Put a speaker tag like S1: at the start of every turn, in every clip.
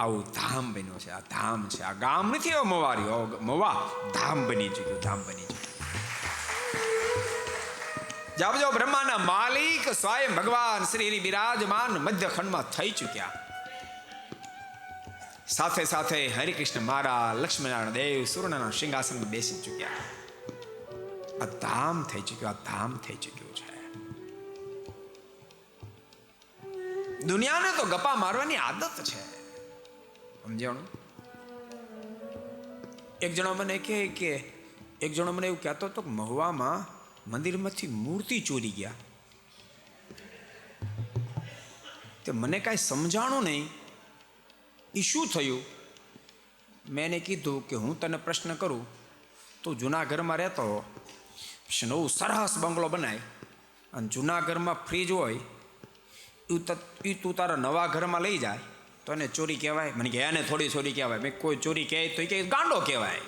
S1: આવું ધામ બન્યું છે. આ ધામ છે, આ ગામ નથી. મવારી મવા ધામ બની ચૂક્યું, ધામ બની ચૂક્યું. જાપજો બ્રહ્માના માલિક સ્વયં ભગવાન શ્રી બિરાજમાન મધ્યખંડમાં થઈ ચૂક્યા. સાથે સાથે હરિકૃષ્ણ મહારાજ, લક્ષ્મીનારાયણ દેવ સૂર્યનારાયણ સિંહાસનમાં બેસી ચૂક્યા. આ ધામ થઈ ચૂક્યું, આ ધામ થઈ ચૂક્યું છે. દુનિયાને તો ગપ્પા મારવાની આદત છે, સમજાણું? એક જણો મને કે એક જણો મને એવું કહેતો હતો કે મહુવામાં મંદિરમાંથી મૂર્તિ ચોરી ગયા. તે મને કાંઈ સમજાણું નહીં એ શું થયું. મેં એને કીધું કે હું તને પ્રશ્ન કરું, તું જૂના ઘરમાં રહેતો હો, નવું સરસ બંગલો બનાય અને જૂના ઘરમાં ફ્રીજ હોય એ તું તારા નવા ઘરમાં લઈ જાય તો એને ચોરી કહેવાય? મને કે એને થોડી ચોરી કહેવાય. મેં કોઈ ચોરી કહે તો એ કે ગાંડો કહેવાય.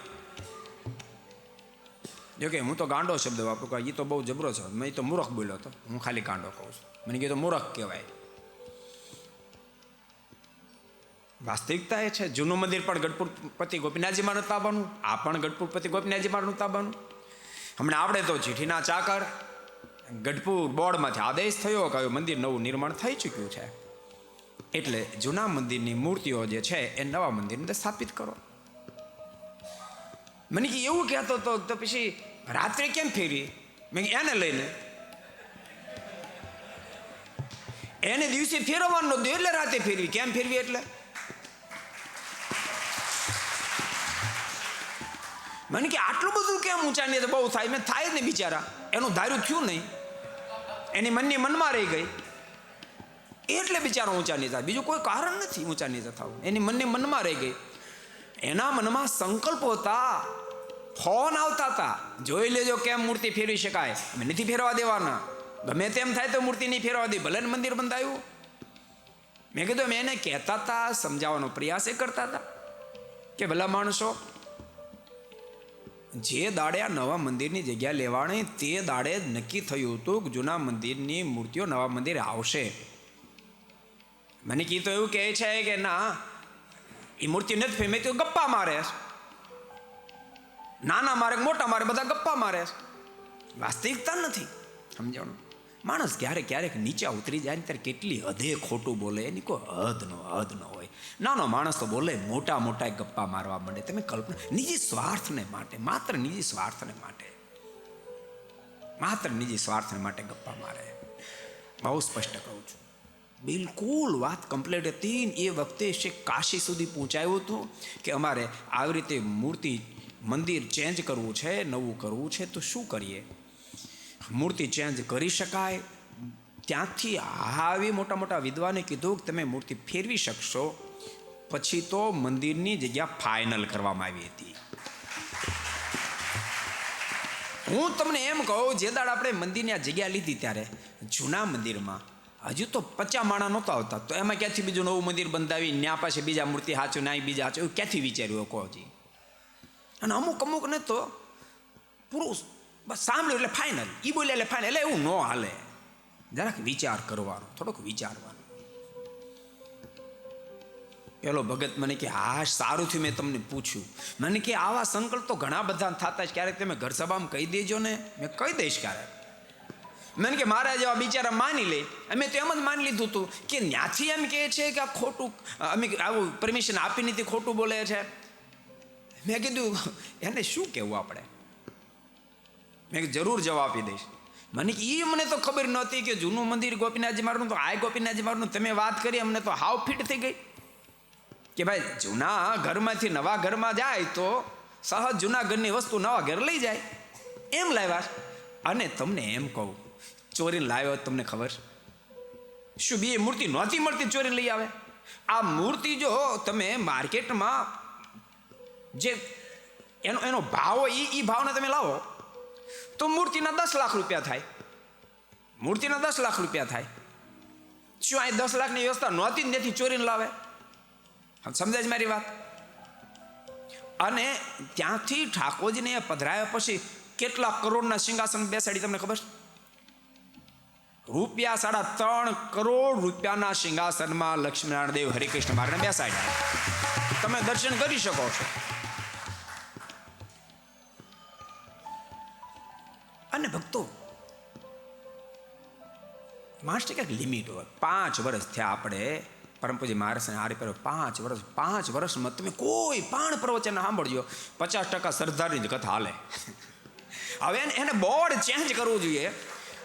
S1: જો કે હું તો ગાંડો શબ્દ વાપરું, એ તો બહુ જબરો છે. મેં તો મૂર્ખ બોલ્યો હતો, હું ખાલી ગાંડો કહું છું. મને કીધું મૂર્ખ કહેવાય. વાસ્તવિકતા એ છે, જૂનું મંદિર પણ ગઢપુરપતિ ગોપીનાથજીમાં નહોતું આવવાનું, આ પણ ગઢપુરપતિ ગોપીનાથજીમાં નહોતું આવવાનું. હમણાં આપણે તો ચીઠીના ચાકર ગઢપુર બોર્ડમાંથી આદેશ થયો કે મંદિર નવું નિર્માણ થઈ ચૂક્યું છે, એટલે જૂના મંદિરની મૂર્તિઓ જે છે એ નવા મંદિરની અંદર સ્થાપિત કરો. મને કે એવું કહેતો હતો તો પછી રાત્રે કેમ ફેરવી? મેં એને લઈને એને દિવસે ફેરવવાનું નહોતું એટલે રાતે ફેરવી. કેમ ફેરવી એટલે? મને કે આટલું બધું કેમ ઊંચા નહીં? તો બહુ થાય. મેં થાય જ ને બિચારા, એનું ધાર્યું થયું નહીં, એની મનની મનમાં રહી ગઈ એટલે બિચારો ઊંચા નહીં થાય. બીજું કોઈ કારણ નથી ઊંચા નહીં થવું, એની મનની મનમાં રહી ગઈ. એના મનમાં સંકલ્પ હતા, ફોન આવતા હતા, જોઈ લેજો કેમ મૂર્તિ ફેરવી શકાય. અમે નથી ફેરવા દેવાના, ગમે તેમ થાય તો મૂર્તિ નહીં ફેરવા દે, ભલે મંદિર બંધાયું. મેં કીધું અમે એને કહેતા હતા, સમજાવવાનો પ્રયાસ એ કરતા હતા કે ભલા માણસો, જે દાડે આ નવા મંદિરની જગ્યા લેવાની તે દાડે જ નક્કી થયું હતું કે જૂના મંદિરની મૂર્તિઓ નવા મંદિરે આવશે. મને કીધું એવું કહે છે કે ના એ મૂર્તિ નથી ફેરવી. મેં તો ગપ્પા મારે, નાના મારે મોટા મારે બધા ગપ્પા મારે, વાસ્તવિકતા નથી. સમજાણું? માણસ ક્યારેક ક્યારેક નીચે ઉતરી જાય ને ત્યારે કેટલી હદે ખોટું બોલે, એની કોઈ હદ ન હોય. નાનો માણસ તો બોલે, મોટા મોટા ગપ્પા મારવા માંડે. તમે કલ્પના, નિજી સ્વાર્થને માટે, માત્ર નિજી સ્વાર્થને માટે, માત્ર નિજી સ્વાર્થને માટે ગપ્પા મારે. બહુ સ્પષ્ટ કહું છું, બિલકુલ વાત કમ્પ્લીટ હતી. એ વખતે શેખ કાશી સુધી પહોંચાયું હતું કે અમારે આવી રીતે મૂર્તિ મંદિર ચેન્જ કરવું છે, નવું કરવું છે, તો શું કરીએ? મૂર્તિ ચેન્જ કરી શકાય? ત્યાંથી આવી મોટા મોટા વિદ્વાને કીધું કે તમે મૂર્તિ ફેરવી શકશો. પછી તો મંદિરની જગ્યા ફાઇનલ કરવામાં આવી હતી. હું તમને એમ કહું, જે દાડ આપણે મંદિરની આ જગ્યા લીધી ત્યારે જૂના મંદિરમાં હજુ તો 50 માણા નહોતા આવતા, તો એમાં ક્યાંથી બીજું નવું મંદિર બંધાવી ન્યા પાસે બીજા મૂર્તિ હાચું ના બીજા હાચું, એવું ક્યાંથી વિચાર્યું કહો જી? અને અમુકને તો પૂરું બસ સાંભળ્યું એટલે ફાઇનલ, એ બોલ્યા એટલે ફાઇનલ. એટલે એવું ન હાલે. જરાક વિચાર કરવાનો, થોડોક વિચારવાનો. પેલો ભગત મને કે હા સારું થયું મેં તમને પૂછ્યું. મને કે આવા સંકલ્પ તો ઘણા બધા થતા છે, ક્યારેક તમે ઘર સભામાં કહી દેજો ને. મેં કહી દઈશ ક્યારેક. મને કે મારા જેવા બિચારા માની લે. અમે તો એમ જ માની લીધું હતું કે ત્યાંથી એમ કહે છે કે આ ખોટું, અમે આવું પરમિશન આપી નથી, ખોટું બોલે છે. મેં કીધું એને શું કહેવું આપણે? મેં જરૂર જવાબ આપી દઈશ. મને કે એ મને તો ખબર નહોતી કે જૂનું મંદિર ગોપીનાથજી મારું, તો આ ગોપીનાથજી મારું તમે વાત કરી અમને તો હાવ ફિટ થઈ ગઈ કે ભાઈ જૂના ઘરમાંથી નવા ઘરમાં જાય તો સહજ જૂના ઘરની વસ્તુ નવા ઘર લઈ જાય, એમ લાવ્યા. અને તમને એમ કહું, ચોરીને લાવ્યો તમને ખબર શું? બે મૂર્તિ નહોતી મળતી, ચોરીને લઈ આવે. આ મૂર્તિ જો તમે માર્કેટમાં જે એનો ભાવ હોય એ ભાવને તમે લાવો તો મૂર્તિના 10 લાખ રૂપિયા થાય. મૂર્તિના 10 લાખ રૂપિયા થાય. શું આ 10 લાખની વ્યવસ્થા નહોતી નથી, ચોરીને લાવે? સમજાય મારી વાત? અને ત્યાંથી ઠાકોરજીને પધરાયા પછી કેટલા કરોડના સિંહાસન બેસાડી તમને ખબર? રૂપિયા 3.5 કરોડ રૂપિયાના સિંહાસનમાં લક્ષ્મીનારાયણ દેવ હરિકૃષ્ણ માર્ગને બેસાડ્યા. તમે દર્શન કરી શકો છો. અને ભક્તો, માણસને ક્યાંક લિમિટ હોય. 5 વર્ષ થયા આપણે પરમ પૂજ્ય મહારાજને હારી પર 5 વર્ષમાં તમે કોઈ પણ પ્રવચન સાંભળજો, 50% સરદારની જ કથા હાલે. હવે એને બોર્ડ ચેન્જ કરવું જોઈએ.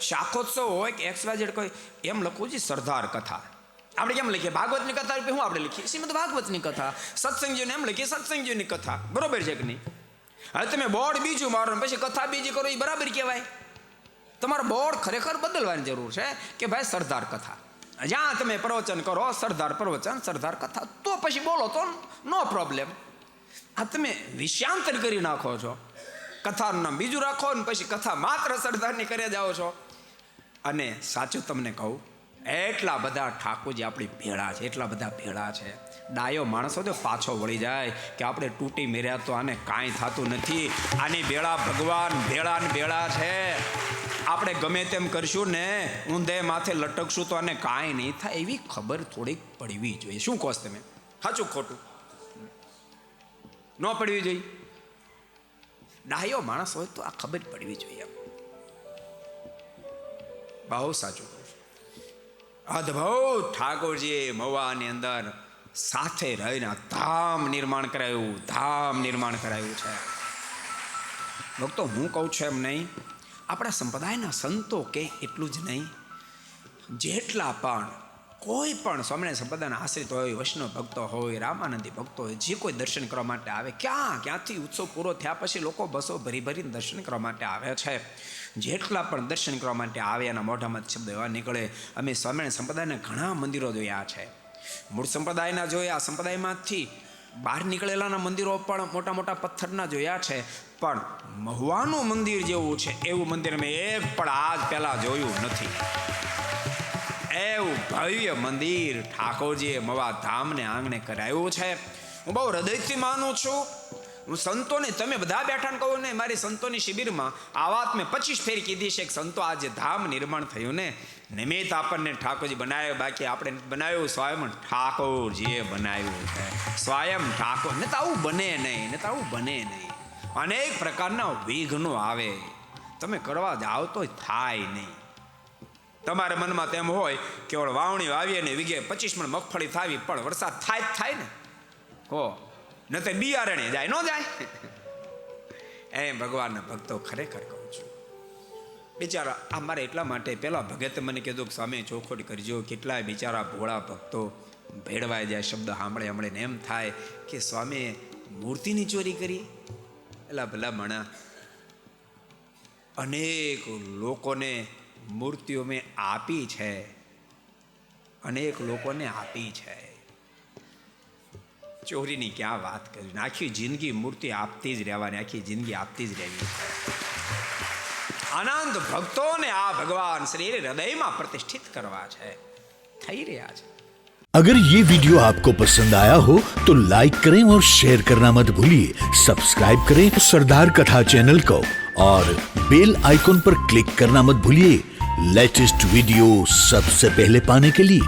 S1: શાખોત્સવ હોય કે XYZ કોઈ એમ લખવું જોઈએ સરદાર કથા. આપણે કેમ લખીએ ભાગવતની કથા રૂપે હું આપણે લખીએ શ્રીમદ ભાગવતની કથા, સત્સંગજીને એમ લખીએ સત્સંગજીની કથા. બરોબર છે કે નહીં? હવે તમે બોર્ડ બીજું મારો પછી કથા બીજી કરો એ બરાબર કહેવાય? તમારે બોર્ડ ખરેખર બદલવાની જરૂર છે કે ભાઈ સરદાર કથા. જ્યાં તમે પ્રવચન કરો સરદાર પ્રવચન સરદાર કથા, તો પછી બોલો તો નો પ્રોબ્લેમ. આ તમે વિષયાંતર કરી નાખો છો, કથાનું નામ બીજું રાખો ને પછી કથા માત્ર સરદારની કરે જાઓ છો. અને સાચું તમને કહું, એટલા બધા ઠાકોરજી આપણી ભેળા છે, એટલા બધા ભેળા છે. ડાયો માણસો તો પાછો વળી જાય કે આપણે તૂટી મેર્યા તો આને કાંઈ થતું નથી, આની ભેળા ભગવાન ભેળા ને ભેળા છે. આપણે ગમે તેમ કરશું ને ઊંધે માથે લટકશું તો આને કાંઈ નહીં થાય, એવી ખબર થોડીક પડવી જોઈએ. શું કહો તમે? સાચું ખોટું? ન પડવી જોઈએ? ડાયો માણસ હોય તો આ ખબર પડવી જોઈએ. બહુ સાચું કહું છું. અદ્ભુત ઠાકોરજીએ મહુવાની અંદર સાથે રહીને ધામ નિર્માણ કરાયું છે. ભક્તો, હું કહું છું એમ નહીં, આપણા સંપ્રદાયના સંતો કે એટલું જ નહીં, જેટલા પણ કોઈ પણ સ્વામિનારાયણ સંપ્રદાયના આશ્રિત હોય, વૈષ્ણવ ભક્તો હોય, રામાનંદી ભક્તો હોય, જે કોઈ દર્શન કરવા માટે આવે, ક્યાંથી ઉત્સવ પૂરો થયા પછી લોકો બસો ભરીને દર્શન કરવા માટે આવે છે. જેટલા પણ દર્શન કરવા માટે આવે એના મોઢામાં શબ્દ એવા નીકળે. અમે સ્વામિનારાયણ સંપ્રદાયના ઘણા મંદિરો જોયા છે, મૂળ સંપ્રદાયના જોયા, સંપ્રદાયમાંથી બહાર નીકળેલાના મંદિરો પણ મોટા મોટા પથ્થરના જોયા છે, પણ મહુવાનું મંદિર જેવું છે એવું મંદિર મેં એક પણ આજ પહેલા જોયું નથી. એવું ભવ્ય મંદિર ઠાકોરજીએ મહુવા ધામને આંગણે કરાયું છે. હું બહુ હૃદયથી માનું છું. હું સંતોને, તમે બધા બેઠા ને કહું ને, મારી સંતોની શિબિરમાં આ વાત મેં 25 ફેર કીધી છે કે સંતો આ જે ધામ નિર્માણ થયું ને, નિમિત્ત આપણને ઠાકોરજી બનાવ્યો, બાકી આપણે બનાવ્યું સ્વયં ઠાકોરજીએ બનાવ્યું છે. સ્વયં ઠાકોર. ને તો આવું બને નહીં. અનેક પ્રકારના વિઘ્નો આવે, તમે કરવા જાઓ તો થાય નહીં. તમારા મનમાં તેમ હોય કે વાવણી વાવીએ ને વીઘે 25 મણ મગફળી થાવી, પણ વરસાદ થાય ને હો, ન તો બિયારણે જાય, ન જાય. એમ ભગવાનના ભક્તો ખરેખર કહું છું, બિચારા આ મારે એટલા માટે પેલા ભગતે મને કીધું કે સ્વામી ચોખવટ કરજો. કેટલાય બિચારા ભોળા ભક્તો ભેળવાઈ જાય, શબ્દ સાંભળે ને એમ થાય કે સ્વામીએ મૂર્તિની ચોરી કરી. એલા ભલા મણા, અનેક લોકોને મૂર્તિઓ મેં આપી છે, ચોરીની ક્યાં વાત કરી. આખી જિંદગી મૂર્તિ આપતી જ રહેવી. અનંત ભક્તોને આ ભગવાન શ્રી હૃદયમાં પ્રતિષ્ઠિત કરવા છે, થઈ રહ્યા છે.
S2: अगर ये वीडियो आपको पसंद आया हो तो लाइक करें और शेयर करना मत भूलिए. सब्सक्राइब करें सरदार कथा चैनल को और बेल आइकॉन पर क्लिक करना मत भूलिए लेटेस्ट वीडियो सबसे पहले पाने के लिए.